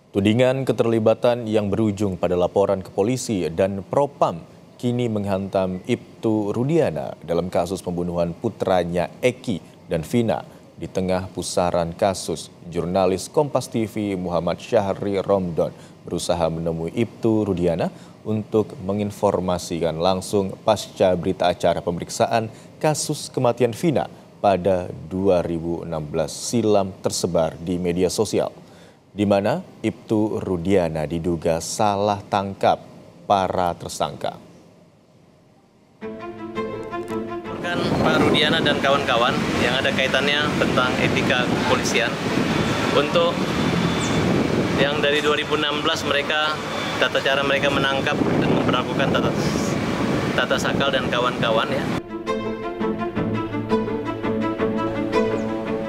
Tudingan keterlibatan yang berujung pada laporan ke polisi dan Propam kini menghantam Ibtu Rudiana dalam kasus pembunuhan putranya Eki dan Vina. Di tengah pusaran kasus, jurnalis Kompas TV Muhammad Syahri Romdon berusaha menemui Ibtu Rudiana untuk menginformasikan langsung pasca berita acara pemeriksaan kasus kematian Vina pada 2016 silam tersebar di media sosial, di mana Ibtu Rudiana diduga salah tangkap para tersangka. Pak Rudiana dan kawan-kawan yang ada kaitannya tentang etika kepolisian untuk yang dari 2016 mereka tata cara mereka menangkap dan memperlakukan tata sakal dan kawan-kawan ya.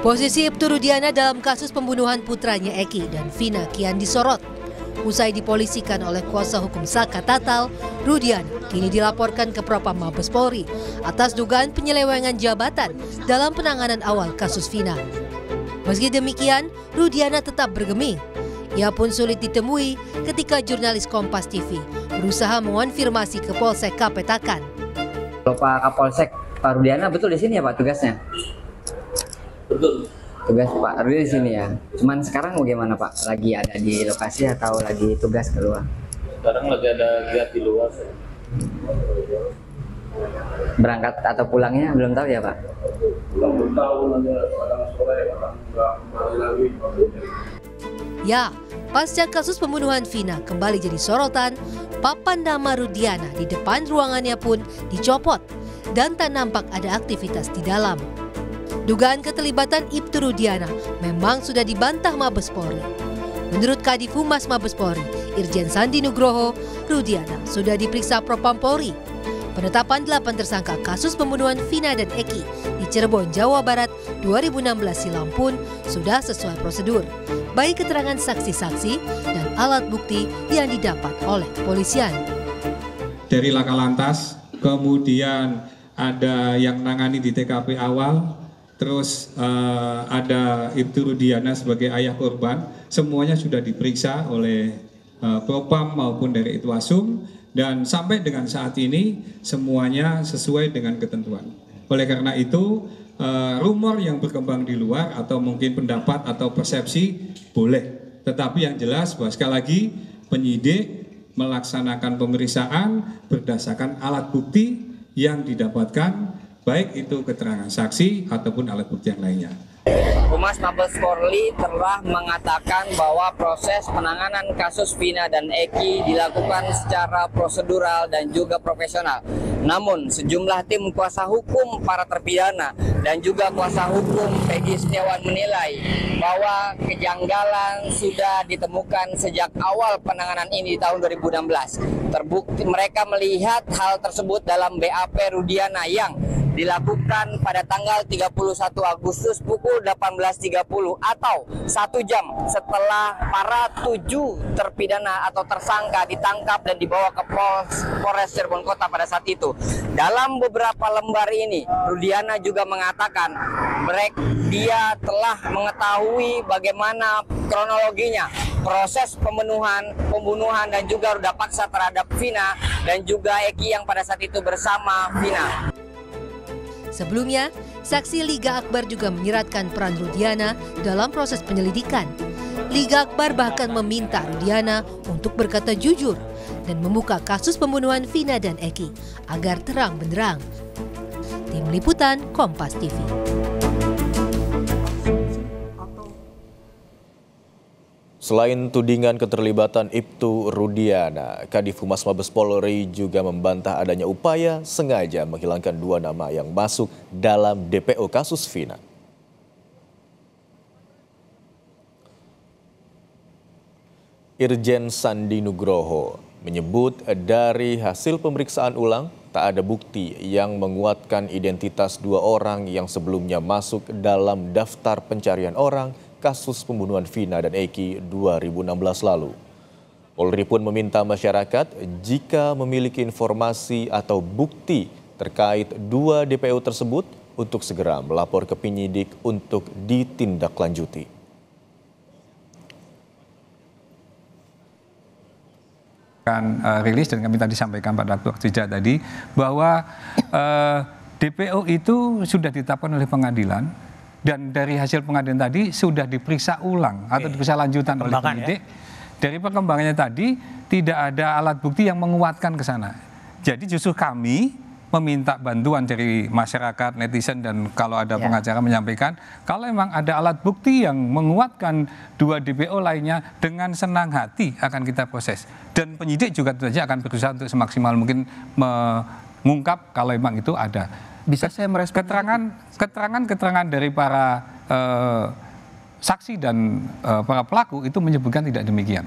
Posisi Ibtu Rudiana dalam kasus pembunuhan putranya Eki dan Vina kian disorot. Usai dipolisikan oleh kuasa hukum Saka Tatal, Rudiana kini dilaporkan ke Propam Mabes Polri atas dugaan penyelewengan jabatan dalam penanganan awal kasus Vina. Meski demikian, Rudiana tetap bergeming. Ia pun sulit ditemui ketika jurnalis Kompas TV berusaha mengonfirmasi ke Polsek Kapetakan. Kalau Pak Kapolsek, Pak Rudiana betul di sini ya Pak tugasnya? Betul. Tugas Pak Rudi di sini ya. Cuman sekarang bagaimana Pak? Lagi ada di lokasi atau lagi tugas keluar? Sekarang lagi ada lihat di luar. Berangkat atau pulangnya belum tahu ya Pak? Belum tahu, nanti kadang sore kadang kembali lagi. Ya, pasca kasus pembunuhan Vina kembali jadi sorotan, papan nama Rudiana di depan ruangannya pun dicopot dan tak nampak ada aktivitas di dalam. Dugaan keterlibatan Ibtu Rudiana memang sudah dibantah Mabes Polri. Menurut Kadif Humas Mabes Polri, Irjen Sandi Nugroho, Rudiana sudah diperiksa Propam Polri. Penetapan 8 tersangka kasus pembunuhan Vina dan Eki di Cirebon, Jawa Barat 2016 silam pun sudah sesuai prosedur, baik keterangan saksi-saksi dan alat bukti yang didapat oleh kepolisian. Dari Laka Lantas, kemudian ada yang nangani di TKP awal, terus ada Ibtu Rudiana sebagai ayah korban, semuanya sudah diperiksa oleh Propam maupun dari Itwasum, dan sampai dengan saat ini semuanya sesuai dengan ketentuan. Oleh karena itu, rumor yang berkembang di luar atau mungkin pendapat atau persepsi boleh, tetapi yang jelas bahwa sekali lagi penyidik melaksanakan pemeriksaan berdasarkan alat bukti yang didapatkan, baik itu keterangan saksi ataupun alat bukti yang lainnya. Humas Mabes Polri telah mengatakan bahwa proses penanganan kasus Vina dan Eki dilakukan secara prosedural dan juga profesional. Namun sejumlah tim kuasa hukum para terpidana dan juga kuasa hukum Peggy Setiawan menilai bahwa kejanggalan sudah ditemukan sejak awal penanganan ini di tahun 2016. Terbukti mereka melihat hal tersebut dalam BAP Rudiana yang dilakukan pada tanggal 31 Agustus pukul 18.30 atau 1 jam setelah para 7 terpidana atau tersangka ditangkap dan dibawa ke Polres Cirebon Kota pada saat itu. Dalam beberapa lembar ini, Rudiana juga mengatakan dia telah mengetahui bagaimana kronologinya proses pembunuhan dan juga ruda paksa terhadap Vina dan juga Eki yang pada saat itu bersama Vina. Sebelumnya, saksi Liga Akbar juga menyeratkan peran Rudiana dalam proses penyelidikan. Liga Akbar bahkan meminta Rudiana untuk berkata jujur dan membuka kasus pembunuhan Vina dan Eki agar terang benderang. Tim Liputan Kompas TV. Selain tudingan keterlibatan Ibtu Rudiana, Kadif Humas Mabes Polri juga membantah adanya upaya sengaja menghilangkan 2 nama yang masuk dalam DPO kasus Vina. Irjen Sandi Nugroho menyebut dari hasil pemeriksaan ulang tak ada bukti yang menguatkan identitas 2 orang yang sebelumnya masuk dalam daftar pencarian orang kasus pembunuhan Vina dan Eki 2016 lalu. Polri pun meminta masyarakat jika memiliki informasi atau bukti terkait 2 DPO tersebut untuk segera melapor ke penyidik untuk ditindaklanjuti. akan rilis, dan kami tadi sampaikan pada waktu tadi bahwa DPO itu sudah ditetapkan oleh pengadilan, dan dari hasil pengadilan tadi sudah diperiksa ulang atau diperiksa lanjutan oleh penyidik. Dari perkembangannya tadi tidak ada alat bukti yang menguatkan ke sana. Jadi justru kami meminta bantuan dari masyarakat, netizen, dan kalau ada pengacara menyampaikan kalau memang ada alat bukti yang menguatkan 2 DPO lainnya, dengan senang hati akan kita proses. Dan penyidik juga tentu saja akan berusaha untuk semaksimal mungkin mengungkap kalau memang itu ada. Bisa saya merespon keterangan dari para saksi dan para pelaku itu menyebutkan tidak demikian.